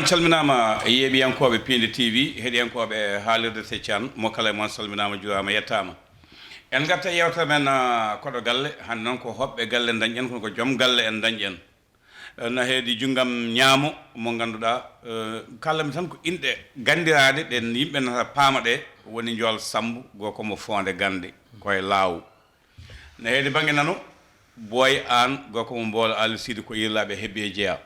salminama yeeɓiyankoɓe Piindi TV heɗiyankoɓe haalirde Seccan mo kala mon salminama juwama yettama en garta yewta men koɗo galle hande noon ko hoɓɓe galle dañƴen kono ko joom galle en dañƴen no heedi junggam ñaamo mo ganduɗa kallami tan ko inɗe gandiraɗe ɗen yimɓe nata paama ɗe woni Ndiol Samb gokomo fonde gande koye laaw no heedi banggue nano Boye an gokomo Mbolo Ali Sidi ko yirlaɓe hebbi e jeeya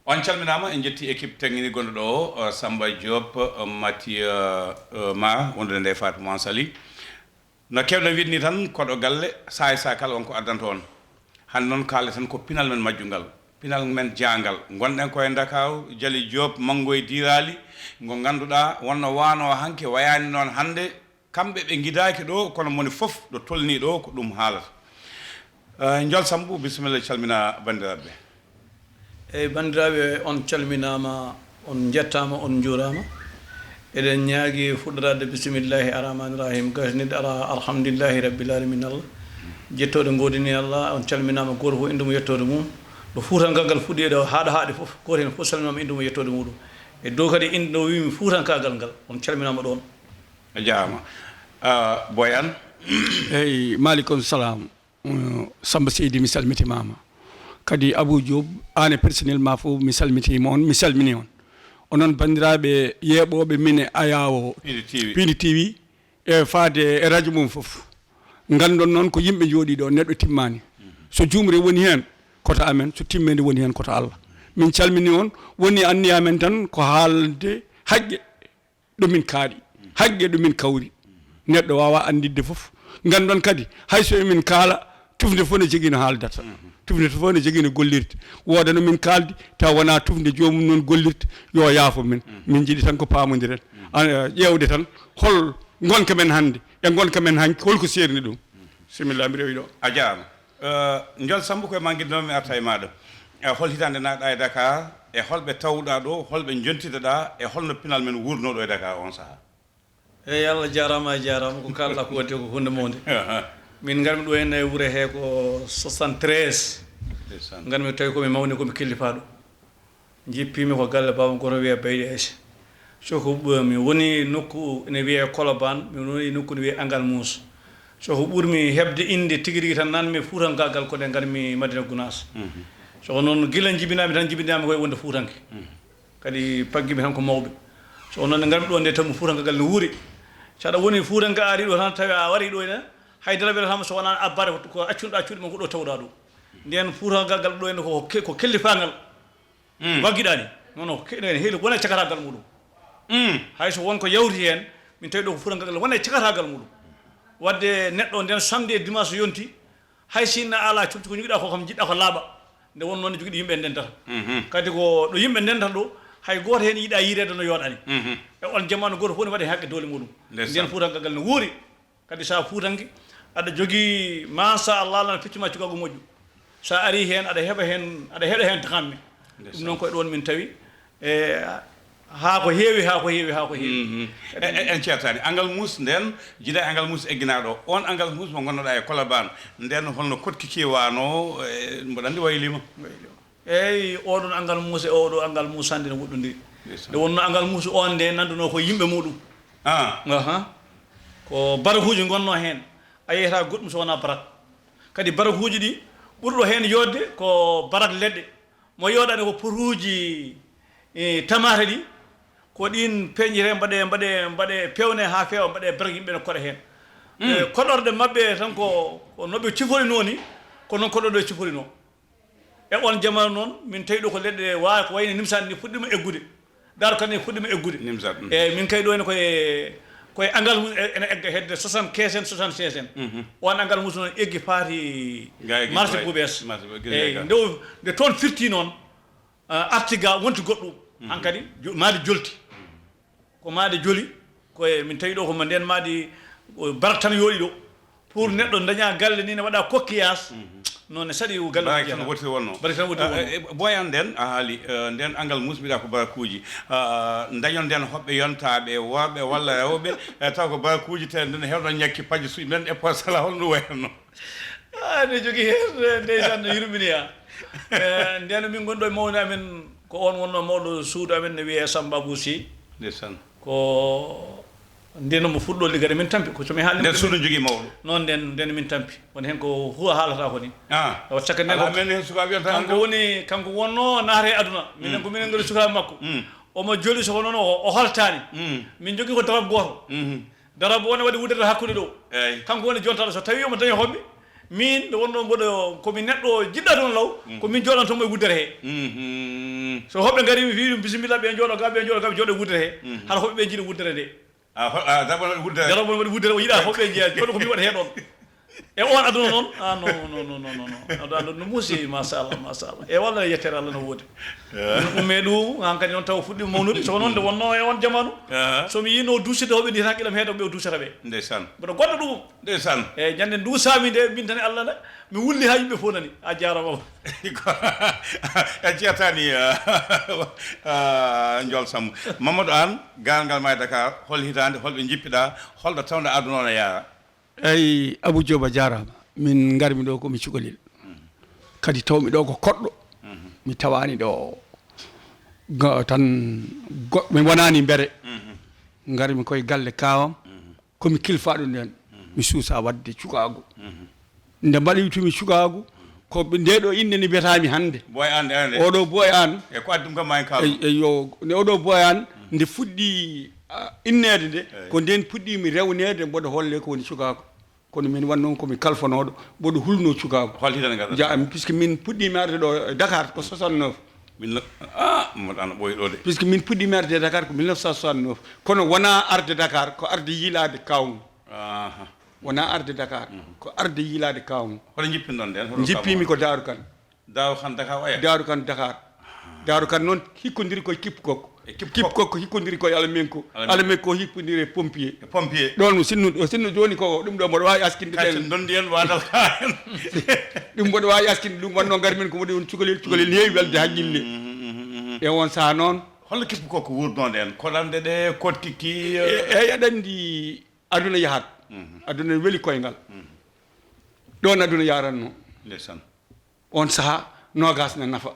on calminama en jetti équipe technique gonɗo ɗo Samba Diop Mathieu ma wondude nde Fatou Sali no kewɗen wiɗni tan koɗo galle sa kala wonko addanta on hande noon kaale tan ko pinal men majjungal pinal men jangal gonɗen koye Dakaw Jali Diop Mangoye Dirali ngo ganduɗa wonno wano hanke wayani noon hande kamɓe ɓe guidaki ɗo kono moni foof ɗo tolni ɗo ko ɗum haalata Ndiol Samb bisimilla calmina bandiraɓe eyyi bandiraɓe on calminama on jettama on juurama eɗen ñaagui fuɗɗorade bisimillahi arrahmani rahim gasnide ara alhamdulillahi rabbil alamin Allah jettoɗo godini Allah on calminama goto fof indemo yettode mum ɗo fuutankagal fuɗɗi ɗo haɗa haaɗi foof goto hen foof salminama indemo yettode muɗum e dow kadi inde no wimi fuutankagal ngal on calminama ɗon a jarama Boye an eyyi malikum salam Samba Seydi mi salmitimama kadi Abou Diop an personnellement fof mi salmitima on mi salmini on onon bandiraɓe yeeɓoɓe min ayawo Piindi TV e faade e radio mum foof gandon noon ko yimɓe jooɗi ɗo neɗɗo timmani so jumre woni hen koto amen so timmede woni hen koto Allah min calmini on woni anni amen tan ko haalde haqqe ɗomin kaaɗi haqqe ɗomin kawri neɗɗo wawa andidde foof gandon kadi hayso emin kaala tufde fof ne jogui no haaldata tufde fof ne jogui no gollirde wodano min kaldi taw wona tufde jomum noon gollirde yo yaafo min min jiiɗi tan ko pamodiren ƴewde tan hol gonka men hande e gonka men hanki holko serni ɗum similla mi rewi ɗo a jarama Ndiol Samb koye ma guidnomi arta e maɗa hol hitande naɗa e Dakar e holɓe tawɗa ɗo holɓe jontiɗaɗa e holno pinal men wurno ɗo e Dakar on saaha eyyi Allah jarama ko kalɗa ko waɗi ko hunde mawde min garmi ɗo hen e wuure he ko 73 garmi tawi komi mawni komi killipaɗo jippimi ko galle baba goto wiye Baydi Aïcha soko mi woni nokku ne wiye Colobane mi woni nokku ne wiye Angal Moussa soko ɓurmi hebde inde tigui rigui tan nanmi fuutankagal koɗe garmi Madina Gounass soko noon guila jibinami tan jibinami koye wonde fuutanke kadi paggimi tan ko mawɓe soko noon garmi ɗo nde tan mo fuutankagal ne wuuri saɗa woni fuutanka ari ɗo tan tawi a wari ɗo ene haydara welatama so wona abbare ko accunoɗa cuuɗi ma ko ɗo tawɗa ɗo nden fuutankagal ɗo ene ko kellifagal waggiɗani non ene heeli wona cakatagal muɗum hayso wonko yawti hen min tawi ɗo ko fuutankagal wona cakatagal muɗum wadde neɗɗo nden samedi e dimanche so yonti hay sinna ala cuɓti ko joguiɗa ko kam jiɗɗa ko laaɓa nde won noon joguiɗo yimɓe ndentata kadi ko ɗo yimɓe ndentata ɗo hay goto hen yiiɗa yirede no yoɗani e on jamanu goto fof ne waɗi haqqe doole muɗum nden fuutankagal ne wuuri kadi sa fuutanke aɗa jogui masa Allah lana feccuma cukago moƴƴu sa ari hen aɗa heeɗa hen takamɓe ɗum noon koye ɗon min tawi e ha ko heewi en ceertani Angal Moussa nden jiiɗa Angal Moussa egginaɗo on Angal Moussa mo gonnoɗa e Colobane nden holno kotki kewano mboɗo andi waylima eyyi oɗon Angal Moussa e oɗo Angal Moussa hande no woɗɗodiri nde wonno Angal Moussa on nde nanduno ko yimɓe muɗum ko barakuji gonno hen a yeyata goɗɗum so wona barak kadi barakuji ɗi ɓurɗo hen yodde ko barak leɗɗe mo yoɗani ko potuji tamata ɗi ko ɗin peñjite mbaɗe pewne ha fewa mbaɗe barak yimɓe ne koɗa hen koɗorde mabɓe tan ko noɓe ciforino ni ko noon koɗoɗo ciforino e on jamanu noon min tawi ɗo ko leɗɗe wawi ko wayni nimsade ni fuɗɗima eggude daro kadi fuɗɗima eggude eyyi min kay ɗo ene koye koye angal mum ene egga hedde 75 en 76 en on angal mum noon eggi paati marché Boubès eyyi nde toon firti noon artiga wonti goɗɗum hankadi maadi jolti ko maade joli koye min tawi ɗo ko nden maadi barak tan yooɗi ɗo pour neɗɗo daña galle ni ne waɗa coquillage noon ne saɗi galle tan woti wonno boyan nden a haali nden angal musbiɗa ko barakuji dañon nden hoɓɓe yontaɓe worɓe walla rewɓe taw ko barakuji te nden hewɗon ñakki paji suuɗi men e posala holno wayanno ne jogui hen ndeysan no yurminiya nden min gonɗo e mawni amen ko on wonno mawɗo suudu amen ne wiye Samb Sy ndeysaan ko nden mo fuɗɗo ligade min tampi ko somi haalni nden suudu jogui mawɗo noon nden min tampi woni hen ko huwa haalata ko ni o cakka nden men hen sukaɓe yonta kanko wonno naate aduna minen ko minen gari sukaɓe makko omo joli soko noon o haltani min jogui ko darab goto darab wona waɗi wuddata hakkude ɗo kanko woni jontaɗo so tawi omo dañi hoɓɓe min nde wonno mboɗo komi neɗɗo jiɗɗa toon law komin jooɗantomo e wuddere he so hoɓɓe gari mi wi ɗum bisimilla ɓe jooɗo gaɓe jooɗo e wuddere he haɗa hoɓɓe ɓe jiiɗi wuddere nde darab waɗi wuddere o yiɗa hoɓɓe jeeya kono komi waɗa heɗon e on aduna noon non no muusi machallah e walla yettere Allah no woodi umme ɗum hankadi noon taw fuɗɗi mawnude soko noon nde wonno e on jamanu somi yino duuside hoɓe ndi tan qilam heeɗo ɓe o duusata ɓe ndeysan mboɗo goɗɗo ɗum ndeysan eyyi ñande duusami nde min tan Allah ne mi wulli ha yimɓe fof nani a jarama e jeetani Ndiol Samb Mamadou An gangal ma e Dakar hol hitande holɓe jippiɗa holɗo tawde aduna on e yaara eyyi Abou Diop a jarama min garmi ɗo komi cukalel kadi tawmi ɗo ko koɗɗo mi tawani ɗo tan mi wonani mbere garmi koye galle kawam komi kilfaɗo nden mi suusa wadde cukagu nde mbaɗitumi cukagu ko ndeɗo inde ni mbiyatami hande Boye An oɗo Boye An e ko addum kam ma en kaalo yo nde oɗo Boye An nde fuɗɗi innede nde ko nden puɗɗimi rewnede mboɗo holle ko woni cukagu kono min wannoon komi kalfanoɗo mboɗo hulno cukagu holtitane gada jaami puisque min puɗɗimi arde ɗo Dakar ko 69 Mamadou An ɓooyi ɗo de puisque min puɗɗimi arde Dakar ko 1969 kono wona arde Dakar ko arde yiilade kawmu wona arde Dakar ko arde yiilade kawmu hoto jippinɗon nden jippimi ko Darou Kane Dakar waya Darou Kane Dakar Darou Kane noon hikkodiri koye Kip Kokko Kip Kokko hikkodiri koye Alamenko Alamenko hippodiri e pompier ɗon sinno joni ko ɗum ɗo mboɗo wawi askinde ɗen dondi en wadal ka en ɗum mboɗo wawi askinde ɗum wonno gari men ko waɗi on cukalel heewi welde haqqille e on saha noon holno Kip Kokko wurnoɗe en koɗande ɗe kotkiki eyyi aɗa andi aduna yahat aduna weeli koyngal ɗon aduna yaranno ndeysaan on saha nogas ne nafa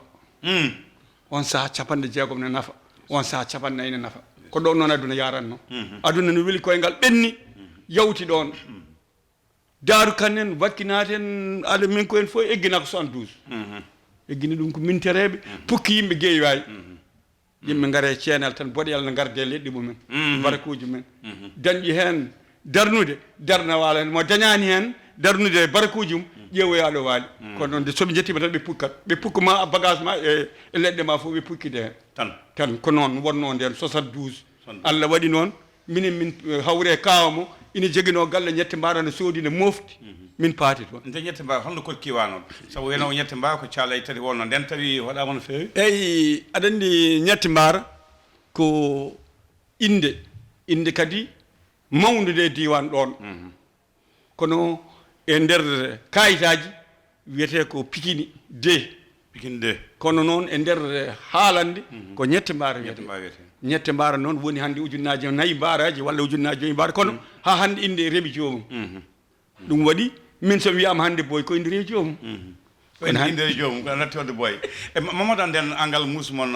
on saha capanɗe jeegom ne nafa on saha capannayyi ne nafa ko ɗon noon aduna yaranno aduna no weeli koyngal ɓenni yawti ɗon Darou Kane en wakkinade en aɗa min ko en fof eggina ko 72 eggini ɗum ko mintereɓe pukki yimɓe geeyoyi yimɓe gaare ceenal tan boɗeyal no garde leɗɗi mumen barakuji men dañƴi hen darnude darna waala hen mo dañani hen darnude barakuji mum ƴeewoyaɗo waali kono noon de soɓe jettima tan ɓe pukkat ɓe pukkuma bagage ma e leɗɗe ma fof ɓe pukkide hen tan ko noon wonno nden 72 Allah waɗi noon minen min hawre kawamo ina joguino galle ñette mbara no soodi ne mofti min paati toon nde ñette mba holno koti kiwano sabu weno ñette mba ko caalayi tati wonno nden tawi waɗama no fewi eyyi aɗa andi ñette mbara ko inde kadi mawnude diwan ɗon kono e nder kayitaji wiyete ko Piindi de kono noon e nder haalande ko ñette mbara wiyete ñette mbara noon woni hande ujunnaji 4 mbaraji walla ujunnaji 5 mbara kono ha hande inde reeɓi jomum ɗum waɗi min somi wiyama hande Boye ko inde reewi jomum inde jomum ko nattode Boye e Mamadou nden angal musmon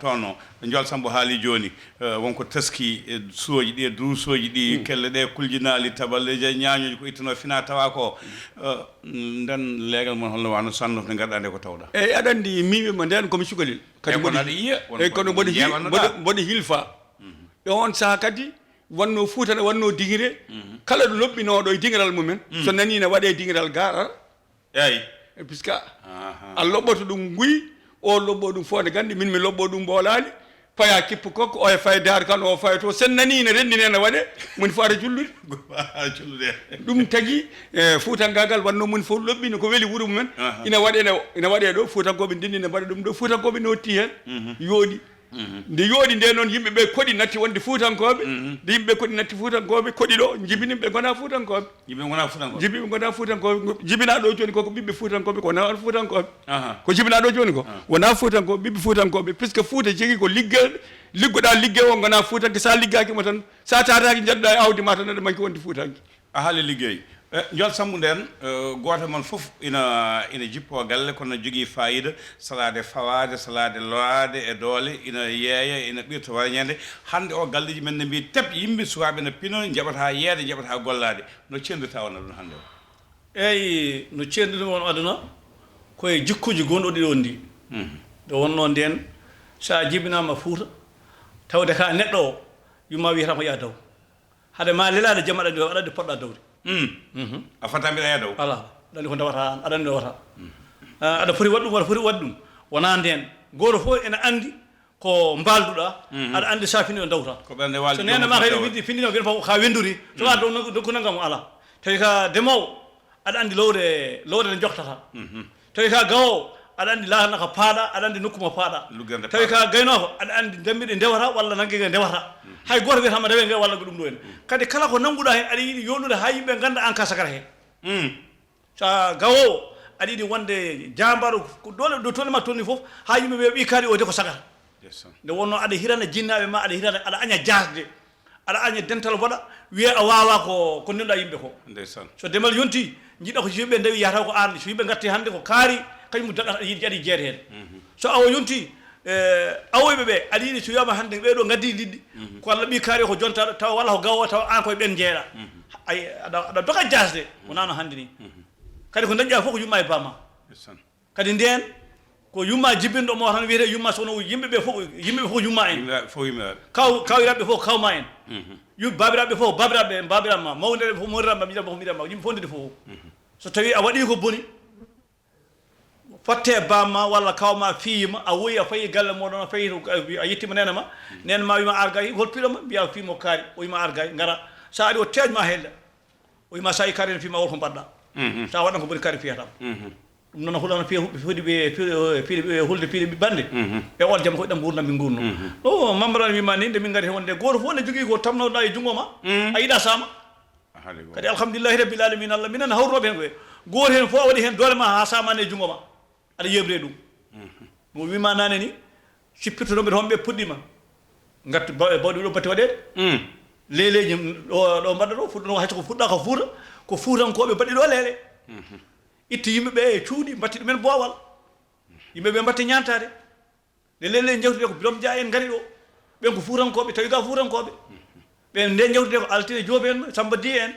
toon Ndiol Samb haali joni wonko taski e suuji ɗi e duusoji ɗi kelle ɗe kuljinali taballeji ñañoji ko ittuno fina tawa ko nden leegal mon holno wano sannoto nde garɗa nde ko tawɗa eyyi aɗa andi miwima nden komi cukalel kadi eyyi kono mboɗo hilfa e on saaha kadi wanno Fuutana wanno diguire kala ɗo loɓɓinoɗo e dingiral mumen so nani ne waɗe dingiral gara eyyi puisque a loɓɓoto ɗum guyi o loɓɓo ɗum fonde gandi min mi loɓɓo ɗum mbolani faya kippu kokko o e fay dar kan o fay to sen nani ne rendi ne waɗe mun fo ara jullude ɗum tagi fuutankagal wanno mun fof loɓɓini ko weeli wuuro mumen ina waɗe ɗo fuutankoɓe ndinni ne mbaɗa ɗum ɗo fuutankoɓe notti hen yooɗi nde yooɗi nde noon yimɓeɓe koɗi natti wonde fuutankoɓe nde yimɓeɓe koɗi natti fuutankoɓe koɗi ɗo jibiniɓe gona fuutankoɓe jibiɓe gona fuutankoɓe jibina ɗo joni koko ɓiɓɓe fuutankoɓe ko wona fuutankoɓe ko jibina ɗo joni ko wona fuutankoɓe ɓiɓɓe fuutankoɓe puisque fuuta jogui ko liggoɗa liggue o gona fuutanke sa liggakimo tan sa tataki jadɗa e awdi ma tan aɗa manki wonde fuutanke a haali ligguey Ndiol Samb nden goto mon fof ina jippo galle kono jogui fayida salade fawade salade loade e doole ina yeeya ina ɓirta wañede hande o galleji men ne mbi teb yimɓe sukaɓe ne pino jaɓata yeede jaɓata gollade no cenduta wona ɗum hande o eyyi no cenduɗum on aduna koye jikkuji gonɗoɗi ɗo ndi nde wonno nden sa jibinama Fouta tawde ka neɗɗo o yumma wiyata ko ya daw hade ma lelade jaam aɗa poɗɗa dawde a fata mbiɗa ya daw voilà aɗa ko dawata an aɗa andi dawata aɗa foti waɗɗum aɗa foti waɗ ɗum wona nden goto fof ene andi ko mbalduɗa aɗa andi sa fini o dawta so nenema kayɗe findino ken fof ka wenduri so wa dokkunagam ala tawi ka demowo aɗa andi lowde ne joktata tawi ka gawowo aɗa andi laatana ko paaɗa aɗa andi nokkuma paaɗa tawi ka gaynoko aɗa andi dambiɗe ndewata walla nagguege ndewata hay goto wiyatama rewe nge walla ko ɗum ɗo hen kadi kala ko nannguɗa hen aɗa yiiɗi yoɗude ha yimɓe ganda an ka sagara hen sa gawowo aɗa yiiɗi wonde jambaɗo dole ɗo tolnima tolni foof ha yimɓeɓe ɓikari o de ko sagara nde wonno aɗa hirana jinnaɓe ma aɗa aña jasde aɗa aña dental waɗa wiye a wawa ko ndenɗa yimɓe ko so demal yonti jiɗɗa ko yimɓe ndewi yataw ko an so yimɓe gatti hande ko kaari kañum daɗata aɗa jeere hen so awo yonti awoyɓe ɓe aɗa yiiɗi so wiyama hande ɓeɗo gaddi liɗɗi ko Allah ɓi kaari ko jonta taw walla ko gawo taw an koye ɓen jeeɗa ay aɗa doga jasde wona no hande ni kadi ko dañƴa fof ko yumma e bamma kadi nden ko yumma jibbinɗo mo tan wiyete yumma sono yimɓeɓe fof yumma en kawiraɓe fof kawma en babiraɓe fof babiranma mawnireɓe fof mawniranma miɗama fof miɗama yimɓe fof ndede fof so tawi a waɗi ko boni fatte bamma walla kawma fiima a woyi a fayi galle moɗon a fayi a yettima nenema wima argay hol piɗoma mbiya fiimo kaari o wima argay gara sa ari o teejma helde o wima sa yi kaari ne fiima wol ko mbaɗɗa sa waɗan ko boni kaari fiyatama ɗum noon hulano fiiɗe hulde piiɗe ɓiɓɓande ɓe on jaam koye ɗam gurdam min gurno o mambarani wima ni nde min gari wonde goto fof ne jogui ko tamnoɗa e jungo ma a yiɗa sama kadi alhamdulillahi rabbil alamin Allah minen hawroɓe hen koye goto hen fof a waɗi hen doole ma ha samani e jungo ma aɗa yeɓre ɗum mo wima nane ni sippitoɗoɓe toon ɓe puɗɗima gatti bawɗi ɗo batti waɗede leleji ɗo mbaɗa ɗo fuɗɗo hayso ko fuɗɗa ko fuutankoɓe mbaɗi ɗo leele itta yimɓeɓe e cuuɗi mbatti ɗumen boowal yimɓeɓe mbatti ñantade nde lele jewtide ko birom dia en gari ɗo ɓen ko fuutankoɓe tawi ga fuutankoɓe ɓen nde jewtide ko altine jooɓe en Samba Di en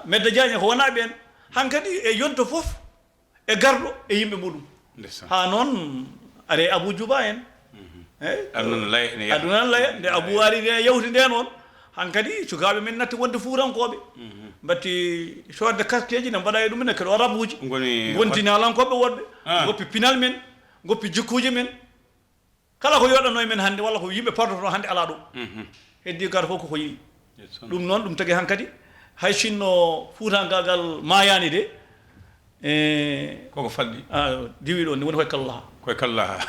Medda Diagne ko wona ɓen hankkadi e yonto foof e garɗo e yimɓe muɗum ha noon are Abou Djouba en aduna n laya nde Abou ari nde yawti nde noon hankkadi sukaɓe men natti wonde fuurankoɓe mbatti sodde kaskeji ne mbaɗa e ɗum ne keɗo arabuji gontini halankoɓe woɗɓe goppi pinal men goppi jikkuji men kala ko yoɗano e men hannde walla ko yimɓe pardoto hannde ala ɗo heddi gara fof koko yiɗi ɗum noon ɗum tagi hankkadi hay sinno fuutangagal mayani de koko falɗi diwi ɗo ni woni koye kallaha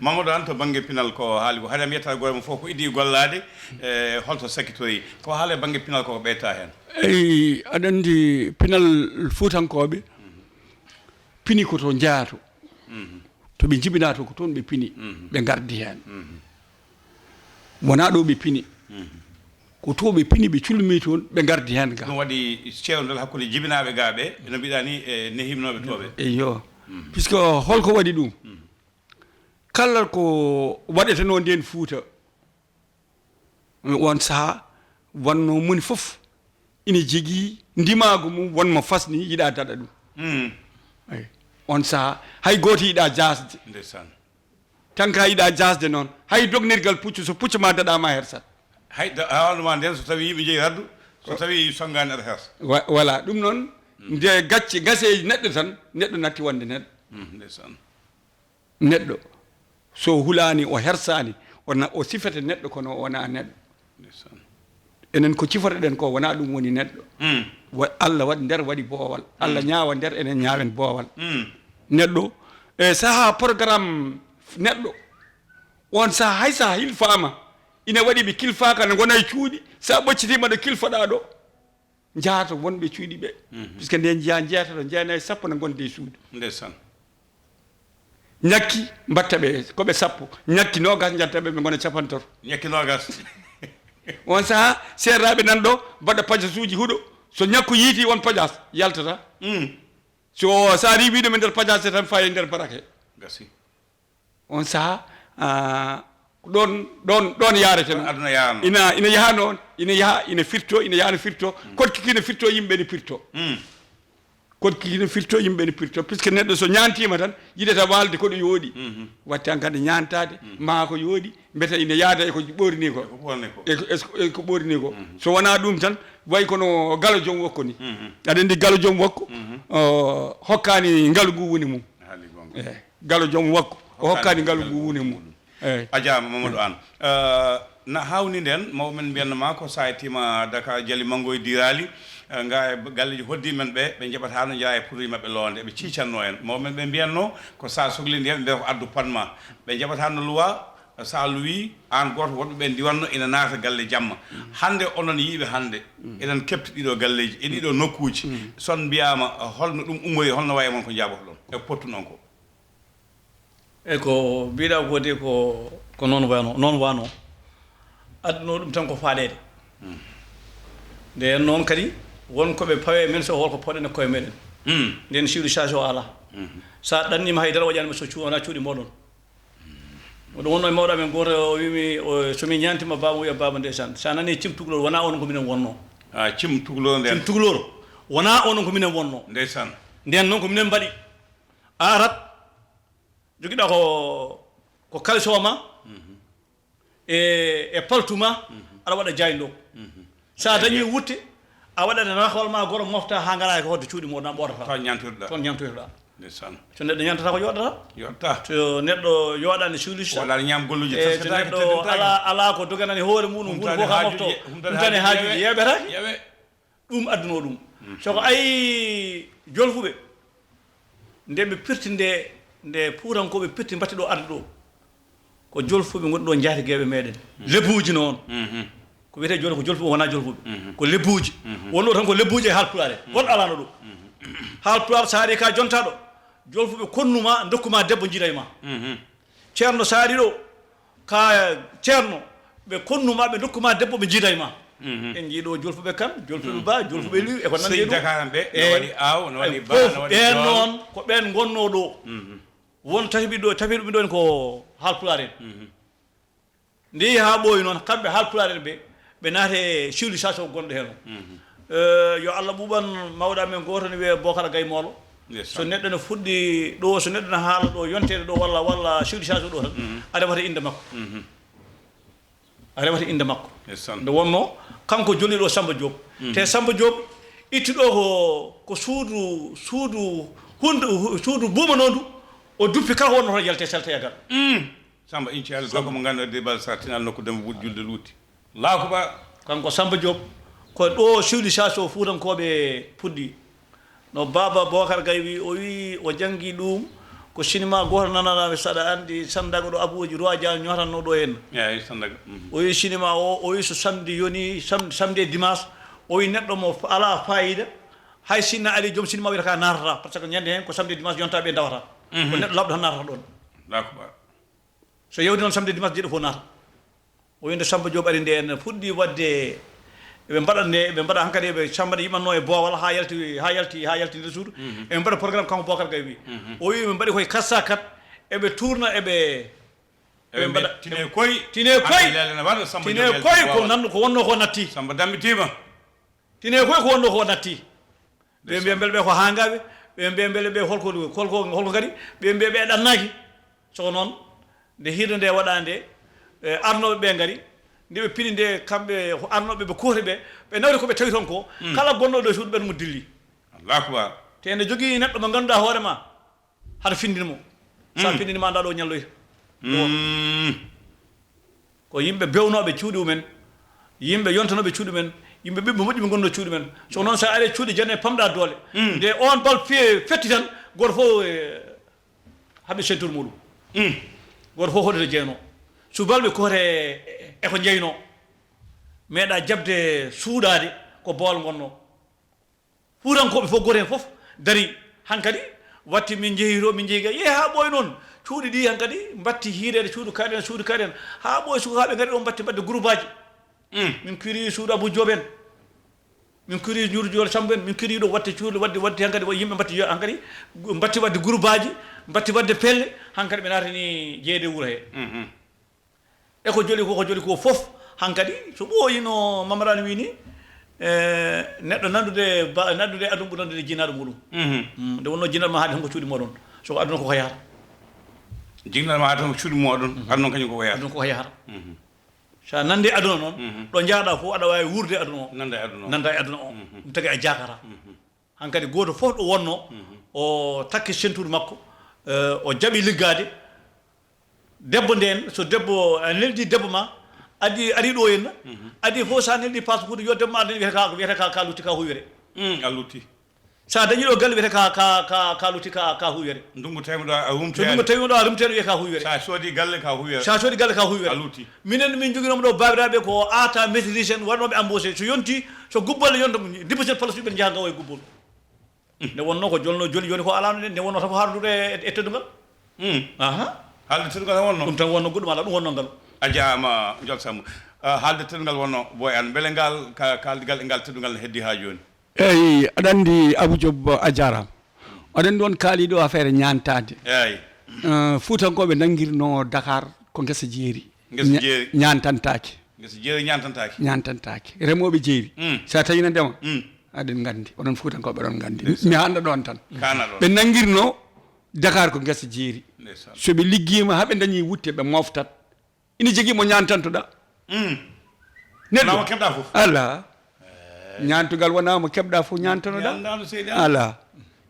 Mamadou an to banggue pinal ko haali ko haade mi yetta goore mo fof ko idi gollade holto sakkitori ko haala e banggue pinal koko ɓeyta hen eyi aɗa andi pinal fuutankoɓe pini koto jaato to ɓe jibina to ko toon ɓe pini ɓe gardi hen wona ɗo ɓe pini ko to ɓe pini ɓe culmi toon ɓe gardi hen ga ɗum waɗi cewnodal hakkude jibinaɓe ga ɓe no mbiɗa ni e nehimnoɓe toɓe eyyo puisque holko waɗi ɗum kala ko waɗeteno nden Fouta on saaha wonno moni fof ina jogui ndimago mum wonmo fasni yiɗa daɗa ɗum eyi on saaha hay goto yiɗa jasde tan ka yiɗa jasde noon hay dognirgal puccu so puccu ma daɗama hersat hay hawluma nden so tawi yimɓe jeeyi raddu so tawi songani aɗa hersa voilà ɗum noon nde gaseji neɗɗo tan neɗɗo natti wonde neɗɗo neɗɗo so hulani o hersani o sifete neɗɗo kono wona neɗɗo enen ko cifotoɗen ko wona ɗum woni neɗɗo Allah waɗi nder waɗi boowal Allah ñaawa nder enen ñaawen boowal neɗɗo e sahaa programme neɗɗo on saha hay saha hilfama ina waɗi ɓe kilfaka ne gona e cuuɗi sa ɓoccitima ɗo kilfoɗa ɗo jahata wonɓe cuuɗi ɓe puisque nde jeeyata ɗo jeyanayi sappo ne gonde e suudu ndeysaan ñakki mbatta ɓe koɓe sappo ñakki nogas jattaɓe ɓe gona capantato ñakki nogas on saha serraɓe nan ɗo mbaɗa pajas uji huuɗo so ñakku yiiti won pajas yaltata so sa riwiɗum e nder pajas tan fayi nder barake gasi on saha ɗon yarete noon aduna yahano ina yaha noon ina firto ina yahano firto kodki kine firto yimɓe ne firto kodki kine firto yimɓe ne firto puisque neɗɗo so ñantima tan yiɗata walde koɗo yooɗi watte an kadi ñantade ma ko yooɗi mbete ina yaada eko ɓorini ko eko ɓorini ko so wona ɗum tan way kono galo joom wokko ni aɗa andi galo joom wokko hokkani ngalu ngu woni mum galo joom wokko o hokkani ngalu ngu woni mum a jaama Mamadou An na hawni nden mawɓe men mbiyatnoma ko sa tima Dakar Jali Mango e Dirali nga galleji hoddi men ɓe jaɓata no jeeya e produit mabɓe loonde ɓe ciicanno en mawɓe men ɓe mbiyatno ko sa sohli ndihen ɓe ko addu panma ɓe jaɓata no luwa sa luwi an goto wonɓe ɓe ndiwanno ina naata galle jamma hande onon yiiɓe hande eɗen kepti ɗiɗo galleji e ɗiɗo nokkuji son mbiyama holno ɗum ummoyi holno wayi mon ko jaaboto ɗon e pottu noon ko e ko mbiɗa ko de ko noon wano adduno ɗum tan ko faaɗede nden noon kadi wonkoɓe pawe men so holko poɗen e koye meɗen nden civilisation ala sa ɗannima haydara waƴanima so wona cuuɗi moɗon oɗo wonno e mawɗo men goto o wimi somi ñantima baba wiya baba ndeysaan sa nani cim tuglor wona onon ko minen wonno cim tuglor nden cim tuglor wona onon ko minen wonno ndeysaan nden noon ko minen mbaɗi arat joguiɗa ko kalso ma e paltuma aɗa waɗa jayndo sa dañi wutte a waɗata nahwal ma goro mofta ha ngara ko hodde cuuɗi moɗon ɓortata toon ñamtoytoɗa ndeysaan so neɗɗo ñantata ko yoɗata so neɗɗo yoɗani civilisation wala ñam golluji so neɗɗo ala ko doganani hoore muɗum hunde fof ka mofto ɗum tan e haajuji yeɓetake ɗum adduno ɗum soko ayi jolfuɓe nde ɓe pirti nde puurankoɓe pirti mbatti ɗo arde ɗo ko jolfuɓe gonɗi ɗo jaatigeɓe meɗen lebbuji noon ko wiyete joni ko jolfuɓe wona jolfuɓe ko lebbuji wonɗo tan ko lebbuji e haalpulare goɗɗo alano ɗo haalpulare sa ari ka jontaɗo jolfuɓe konnuma dokkuma debbo jiida e ma ceerno sa ari ɗo ka ceerno ɓe konnuma ɓe dokkuma debbo ɓe jiida e ma en jiiɗo jolfuɓe kan jolfuɓe ba jolfuɓe liwi e ko nandi ɗum ɓen noon ko ɓen gonno ɗo won tafiɗuɓe ɗo en ko haalpulare en ndi ha ɓooyi noon kamɓe haalpulare en ɓe naate civilisation gonɗo hen o yo Allah ɓuuɓan mawɗa men goto ne wiye Bocar Gaye Molo so neɗɗo ne fuɗɗi ɗo so neɗɗo ne haala ɗo yontede ɗo walla civilisation ɗo tan a rewata inde makko a rewata inde makko nde wonno kanko jolliɗo Samba Diop te Samba Diop ittuɗo ko suudu buumanondu o duppi kala wonno toon yalte salte yagal Samba inchallah gorko mo ganduɗa debal sartinal nokku demo wuɗ julde luuti laakuba kanko Samba Diop ko ɗo civilisation fuutankoɓe puɗɗi no baba Bocar Gaye wi o jangi ɗum ko cinéma goto nananaɓe saɗa andi sandaga ɗo abuji roi dia ñotanno ɗo henna eyi sandaga o wi cinéma o wi so samedi yoni samedi e dimanche o wi neɗɗo mo ala fayida hay sinna ali joom cinéma wiyata ka natata par ce que ñande hen ko samedi e dimanche yontaɓe dawata ko neɗɗo labɗo tan natata ɗon laakuba so yewdi noon samedi e dimanche jeeɗo fof nata o winde Samba Diop ari nde en fuɗɗi wadde ɓe mbaɗa hankkadi ɓe sambade yimanno e boowal ha yalti nder suudu eɓe mbaɗa programme kanko Bocar Gaye wi o wi ɓe mbaɗi koye 404 eɓe tourna eɓe mbaɗa tine koye ko nanɗo ko wonno ko natti Samba dammitima tine koye ko wonno ko natti ɓe mbiya beele ɓe ko hangaɓe ɓe mbiya beele ɓe holko kadi ɓe mbiya ɓe ɗannaki soko noon nde hirde nde waɗande arnoɓe ɓe gari nde ɓe pini nde kamɓe arnoɓe ɓe kuuta ɓe nawri koɓe tawi toon ko kala gonɗo ɗo e suudu ɓen mo dilli laakuba te nde jogui neɗɗo mo ganduɗa hoorema haɗa findinimo sa findinima anda ɗo ñalloyta ko yimɓe bewnoɓe cuuɗi men yimɓe yontanoɓe cuuɗi men yimɓe ɓiɓɓe moƴƴi ɓe gonno cuuɗi men so noon sa ari cuuɗi janne pamɗa doole nde on bal fetti tan goto fof haɓe ceinture muɗum goto fof hoɗete jeyno subalɓe kote eko jeyno meeɗa jabde suuɗade ko bool gonno fuurankoɓe fof goto hen fof dari hankkadi watti min jeehi to min jeehi ga yeeha ɓooy noon cuuɗi ɗi hankkadi batti hiirede suudu kaɗen ha ɓooy sukaɓe gari ɗo batti mbadde groupe aji min kiri suudu Abou Diop en min kiri Ndiol Samb en min kiri ɗo watte cuuɗi wadde hankkadi yimɓe batti hankkadi batti wadde groupe aji batti wadde pelle hankkadi ɓe natani jeeyde wuuro he eko joli ko fof hankkadi so ɓooyino Mamadou wi ni neɗɗo nandude aduna ɓurandude jinnaɗo muɗum nde wonno jinnaɗo ma haade tan ko cuuɗi moɗon soko aduna koko yahata jinnaɗo ma haade tan ko cuuɗi moɗon aduna kañum koko yahata aduna koko yahata sa nande aduna noon ɗo jaaɗa fof aɗa wawi wurde aduna o nanda e aduna o ɗum tagi a jakata hankkadi goto fof ɗo wonno o takki ceinture makko o jaaɓi liggade debbo nden so debbo neldi debbo ma ari ɗo henna adi fof sa neldi passeport yo debbo ma adani wiyete ka lutti ka huwere a lutti sa dañi ɗo galle wiyete ka lutti ka huwere ndungu tawiɗo a so ndungu tawiɗo a rumteɗo wiye ka huwere sa soodi galle ka huwere a lutti minen min joguinomo ɗo babiraɓe ko ata maîtrise en waɗnoɓe embauché so yonti so gubbal yonta dibosel place ɓe jaha gawa e gubbol nde wonno ko joni ko alano nde wonno tan ko haaldude e teddugal haalde teddugal wonno ɗum tan wonno goɗɗum ala ɗum wonno ngal a jaama Ndiol Samb haalde teddugal wonno Boye an beele ngal kaldigal e ngal teddugal ne heddi ha joni eyyi aɗa andi Abou Diop a jarama oɗen ɗon kaaliɗo affaire ñantade eyyi fuutankoɓe nanguirno Dakar ko guesa jeeri ñantantaki guesa jeeri ñantantaki remoɓe jeeri sa tawi no ndema aɗen gandi oɗon fuutankoɓe ɗon gandi mi handa ɗon tan ɓe nanguirno Dakar ko guesa jeeri soɓe liggima haaɓe dañi wutte ɓe moftat ina jogui mo ñantantoɗa neɗɗo keɓɗa fof ala ñantugal wona mo keɓɗa fof ñantanoɗa ala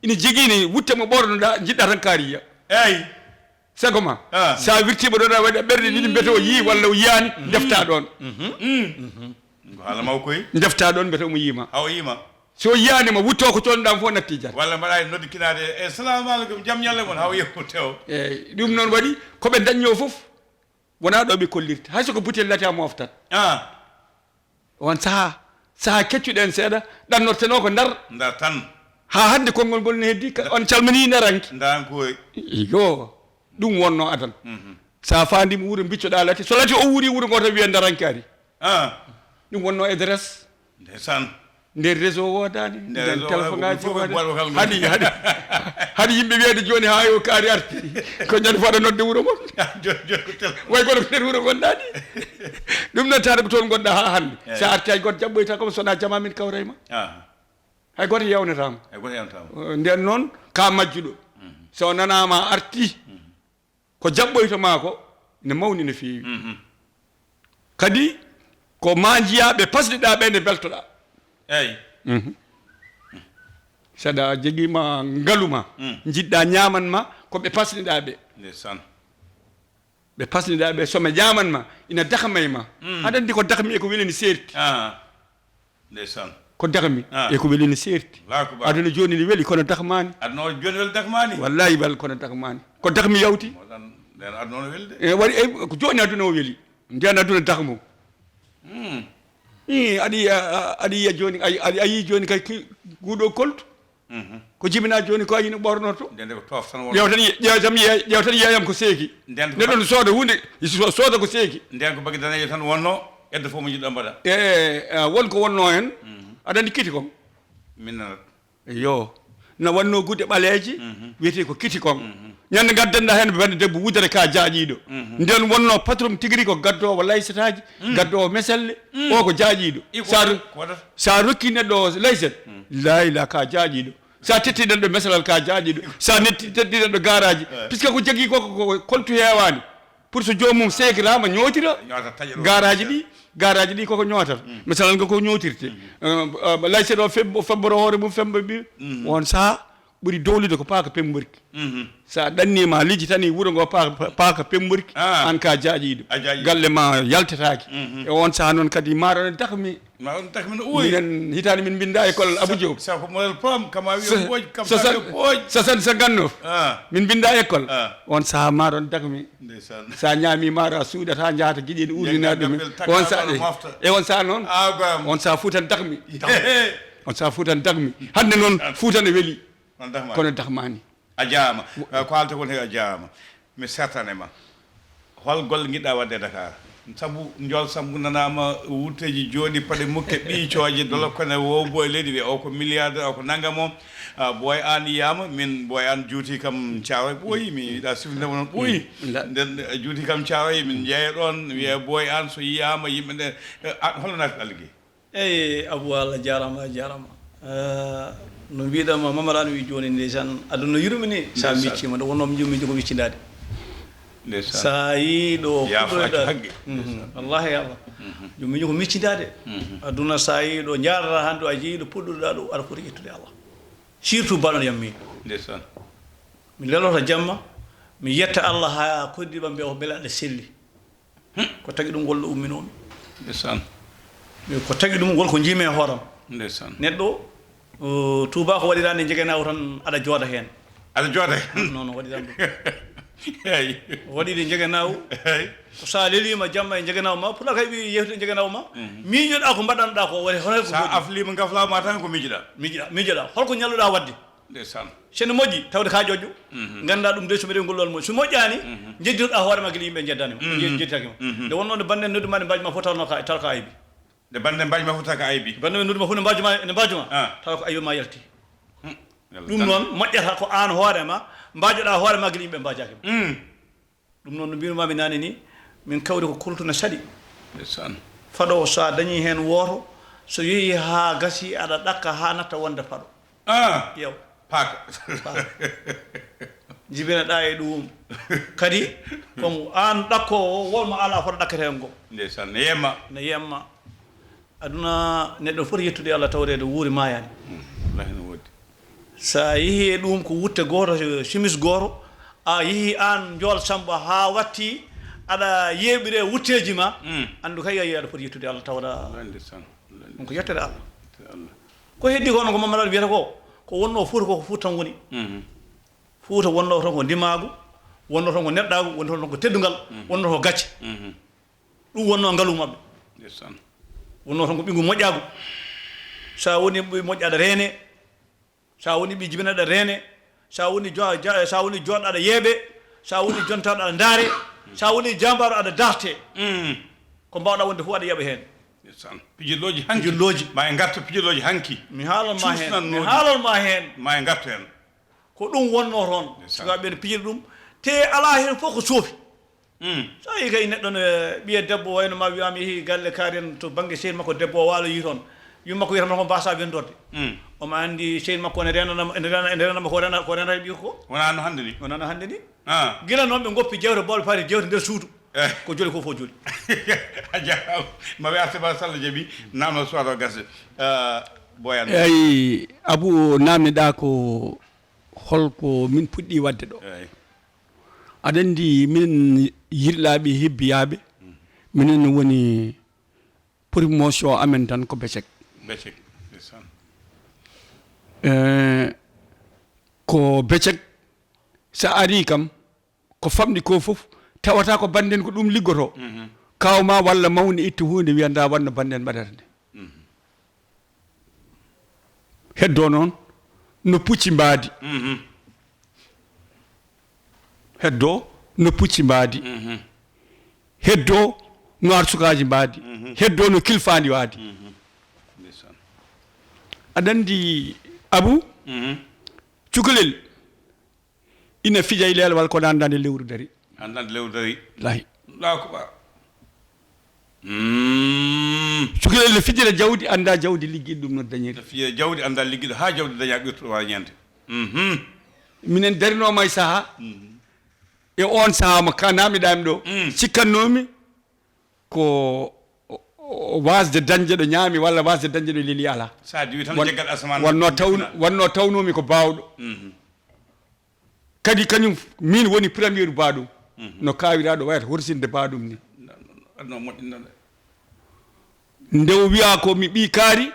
ina jogui wutte mo ɓornoɗa jiɗɗa tan kaariya eyyi sago ma sa wirtima ɗon a waɗi ɓerde ɗiɗi mbiyete o yii walla o yiyani defta ɗon ko haala maw koy defta ɗon mbiyete omo yima aw yima so yiyanima wutto ko coonɗam fof natti jat walla mbaɗa e noddikinade e salamu aleykum jaam ñalle mon haw yehmo tew eyyi ɗum noon waɗi koɓe dañño fof wona ɗo ɓe kollirta hay soko butel lati a moftat on saaha keccuɗen seeɗa ɗannorteno ko ndar tan ha hande konngol ngol ne heddi on calmini ndaranki ndarankoy yo ɗum wonno adan sa fandima wuuro biccoɗa lati so lati o wuuri wuuro ngo tan wiya ndaranki ari ɗum wonno adresse ndesan nder réseau wodani nden téléphone ngaji haɗi yimɓe wiyede joni ha yo kaari arti ko ñande fo aɗa nodde wuuro moon way goto ko nder wuuro gonɗani ɗum noon taade ko toon gonɗa ha hande sa arti hay goto jaɓɓoyta comme sona jama min kawrayma hay goto yewnetama nden noon ka majjuɗo so nanama arti ko jaɓɓoytoma ko ne mawni no fewi kadi ko ma jiyaɓe pasɗiɗa ɓe nde beltoɗa eyyi saɗa joguima ngaaluma jiɗɗa ñamanma koɓe pasniɗa ɓe ndesan ɓe pasniɗa ɓe soɓe ñamanma ina dakmayma aɗa andi ko dakmi e ko welini serti ndesan ko dakmi e ko welini serti aduna joni ne weeli kono dakmani aduna joni weli dakmani wallahi wel kono dakmani ko dakmi yawti nden aduna no welde e waɗi ko joni aduna o weeli nden aduna dakmo aɗa yiya joni a yi joni kay guuɗo koltu ko jibina joni ko ayino ɓornoto ƴeew tan yeyam ko seeki neɗɗo sooda hunde sooda ko seeki nden ko bagui danejo tan wonno edde fof mo jiɗɗo mbaɗa wonko wonno hen aɗa andi kiti kon min nanat yo no wanno gude ɓaleeje wiyete ko kiti kon ñande gaddanɗa hen bande debbo wudere ka jaaƴiɗo nden wonno patron tigui ko gaddowo laysataji gaddowo meselle o ko jaaƴiɗo sa rokki neɗɗo layset layla ka jaaƴiɗo sa tettiɗen ɗo mesalal ka jaaƴiɗo sa tettiɗen ɗo garaji puisque ko jogui koko koltu hewani pour so jomum sekirama ñotira garaji ɗi koko ñotata misalal ngo ko ñotirte layset o febboro hoore mum femba mbi on saaha ɓuri dowlude ko paaka pemborki sa ɗannima lijjitani wuuro ngo paaka pemborki an ka jaaƴiɗo galle ma yaltetaki e on saha noon kadi maaro ne dakmi no uuri minen hitande min binda école Abou Diop sa ko model pom kama wi booj kam sa booj sa ganno min binda école on saha maaro ne dakmi sa ñaami maaro a suuɗata jaata guiɗiɗe urdinaɗe ɗumen on saha e on saha noon on saha fuutan dakmi on saha fuutan dakmi hande noon fuutane weeli kono dakmani a jaama ko haalta kon he a jaama mi sertanema hol golle giɗɗa wadde e Dakar sabu Ndiol Samb nanama wurteji jooɗi paɗe mukke ɓiicoje dolo kone wo Boye leydi wiye o ko milliardaire o ko naggam o Boye an yiyama min Boye an juuti kam Thiaroye ɓooyi mi yiɗa sifnidema noon ɓooyi nden juuti kam Thiaroye min jeeya ɗon wiye Boye an so yiyama yimɓe nde holno naati alligui eyyi Abou Allah jarama no mbiɗama Mamadou an wi joni ndeysan aduna yurmini sa miccima ɗo wonno mijo ko wiccidade sa yi ɗo puɗɗoyɗa wallahi Allah jom mijo ko miccidade aduna sa yi ɗo jarata hande a jeeyi ɗo puɗɗoɗa ɗo aɗa foti ƴettude Allah surtout baɗon yammi ndeysaan mi leloto jamma mi yetta Allah ha koddiɓam ɓe ko beele aɗa selli ko tagui ɗum golɗo umminomi ndeysaan ko tagui ɗum wol ko jiimi e hooram ndeysaan neɗɗo Touba ko waɗirande jegenawo tan aɗa jooɗa hen aɗa jooɗa hen non waɗiran ɗum eyi waɗide jegenawo ko sa lelima jamma e jegenawo ma pour kay ɓi yewtude jegenawo ma miijoɗa ko mbaɗanɗa ko waɗi hono sa aflima gaflama tan ko miijoɗa holko ñalluɗa wadde ndeysaan sene moƴƴi tawde ka joƴƴo ganda ɗum de someɗe gollol moƴ so moƴƴani jeddiroɗa hoorema guila yimɓe jeddanima jedditakima nde wonno nde bande nodduma nde mbajima fof tawno tal ka aybi nde bande mbajima fof taw ka aybi bande nodduma fof ne mbajuma taw ko aybi ma yalti ɗum noon moƴƴata ko an hoorema mbajoɗa hoorema guila yimɓe mbajakima ɗum noon no mbinumami nane ni min kawri ko kultuna saɗi ndeysaan faɗo sa dañi hen woto so yeehi ha gasi aɗa ɗakka ha natta wonde faɗo yew paaka jibineɗa e ɗum kadi komo an ɗakkowo wolmo ala foto ɗakkete hen go ndeysaan ne yemma aduna neɗɗo foti yettude Allah tawrede wuuri mayani wallahi no wodi sa yeehi e ɗum ko wutte goto simis goto a yeehi an Ndiol Samb ha watti aɗa yeɓire wutteji ma andu kay ayi aɗa foti yettude Allah tawra ɗum ko yettede Allah ko heddi ko no ko Mamadou wiyata ko wonno Fouta ko Fouta tan woni Fouta wonno tan ko ndimagu wonno tan ko neɗɗagu wonno tan ko teddugal wonno ko gacce ɗum wonno ngalu mabɓe wonno tan ko ɓigu moƴƴagu sa woni ɓi moƴƴaɗa reene sa woni ɓi jibinaɗa reene sa woni joɗɗo aɗa yeeɓe sa woni jontaɗo aɗa ndaare sa woni jambaro aɗa darte ko mbawɗa wonde fof aɗa yaɓa hen pijirloji hanki ma e garta pijirloji hanki mi haalanma hen ma e garta hen ko ɗum wonno toon sukaɓe ne pijira ɗum te ala hen fof ko soofi so yi kay neɗɗo no ɓiye debbo wayno ma wiyama yeehi galle kaaren to banggue sehil makko debbo o waalo yi toon yumma ko wiyatama ko mbasa wendorde omo andi sehil makko ne renanama ko renata ɓiy ko wonano hande ni gila noon ɓe goppi jewte bolɓe paari jewte nder suudu ko joli ko fof joli a jarama ma wi arteba Sall jaaɓi namno sowato gase Boye an eyi Abou namneɗa ko holko min puɗɗi wadde ɗo aɗa andi minen yirlaɓe hebbiyaɓe minen woni promotion amen tan ko becek ko becek sa ari kam ko famɗi ko fof tawata ko banden ko ɗum liggoto kawma walla mawni itta hunde wiyanda wanno banden mbaɗata nde heddo noon no pucci mbaadi heddo no pucci mbaadi heddo no arsukaji mbaadi heddo no kilfandi waadi aɗa andi Abou cukalel ina fija e lelwal ko andande lewru dari lahi cukalel ne fijira jawdi anda jawdi liggiɗo ɗum no dañiri fijira jawdi anda liggiɗo ha jawdi daña ɓirtuɗo wawi ñande minen darinoma e saaha e on saaha mo ka namdiɗami ɗo cikkannomi ko wasde dañde ɗo ñaami walla wasde dañde ɗo leli ala sa diwi tan jeggat asaman wonno tawnomi ko bawɗo kadi kañum min woni premier baɗum no kawiraɗo wayata horsinde baɗum ni no moƴƴinnoɗe nde o wiya ko mi ɓi kaari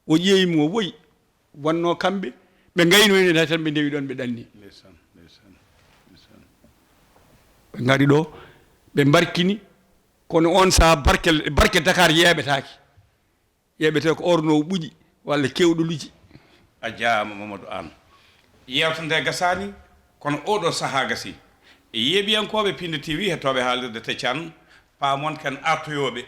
o ƴeewimo o woyi wonno kamɓe ɓe gaynoyne tan ɓe ndewi ɗon ɓe ɗanni ɓe gari ɗo ɓe barkini kono on saha barke Dakar yeɓete ko orno ɓuuƴi walla kewɗoluji a jaama Mamadou An yewta nde gasani kono oɗo saaha gasi yeeɓiyankoɓe Piindi TV hettoɓe haalirde Teccan paamon ken artoyoɓe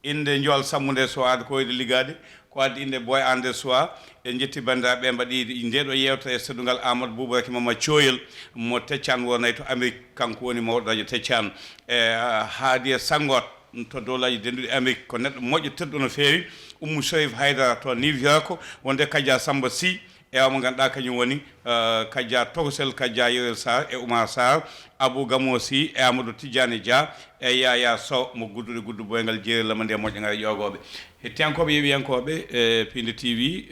inde Ndiol Samb nde sowade ko wayde ligade ko addi inde Boye an nde sowa en jetti bandiraɓe mbaɗi ndeɗo yewta e seeɗugal Amadou Boubacar Mama Thioyel mo Teccan wonay to Amérique kanko woni mawɗo radio Teccan haadi e Sangot to dowlaji denduɗi Amérique ko neɗɗo moƴƴo tedɗo no feewi Oumou Soyif Haydara to New York wonde Kadia Samba Sy ewa mo ganduɗa kañum woni Kadia Togosel Kadia Yewel Sarr e Oumar Sarr Abou Gamo Sy e Amadou Tidiane Dia e Yaya Sow mo guddude guddu boyngal jeeri lama nde moƴƴo ngara ƴogoɓe hettiyankoɓe yeeɓiyankoɓe Piindi TV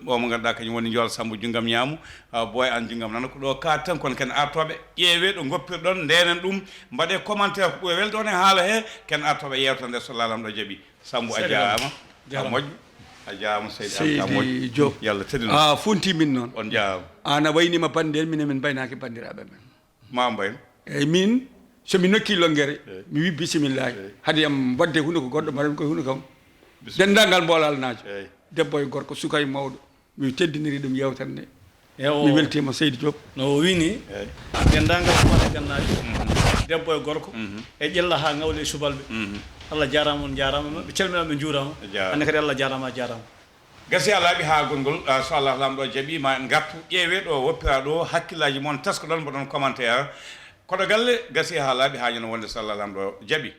o mo ganduɗa kañum woni Ndiol Samb junggam ñaamu Boye an junggam nana ko ɗo kaat tan kono ken artoɓe ƴeewe ɗo goppirɗon ndenen ɗum mbaɗe commentaire ko ɓuuri welde on e haala he ken artoɓe yewta nde so lalam ɗo jaaɓi Samb a jarama a moƴƴo a jarama Seydi Diop yallah teddino a funti min noon on jarama an a waynima bande en minen min baynaki bandiraɓe men ma mbayno eyyi min somi nokki longuere mi wi bisimillahi haade yam wadde hunde ko goɗɗo mbaɗami koye hunde kam dendagal mbolalnajo debbo e gorko suka e mawɗo mi teddiniri ɗum yewtere nde mi weltima Seydi Diop no wini dendagal mbola gannajo debbo e gorko e ƴella ha ngawle e subalɓe Allah jarama on jarama ɓe calminama ɓe juurama ande kadi Allah jarama a jarama gasi a laaɓi ha gongol so Allah lamɗo jaaɓi ma en gartu ƴeewe ɗo woppira ɗo hakkillaji moon tasko ɗon mboɗon commentaire Kodo Galle gasi ha laaɓi ha ñano wonde so Allah lamɗo jaaɓi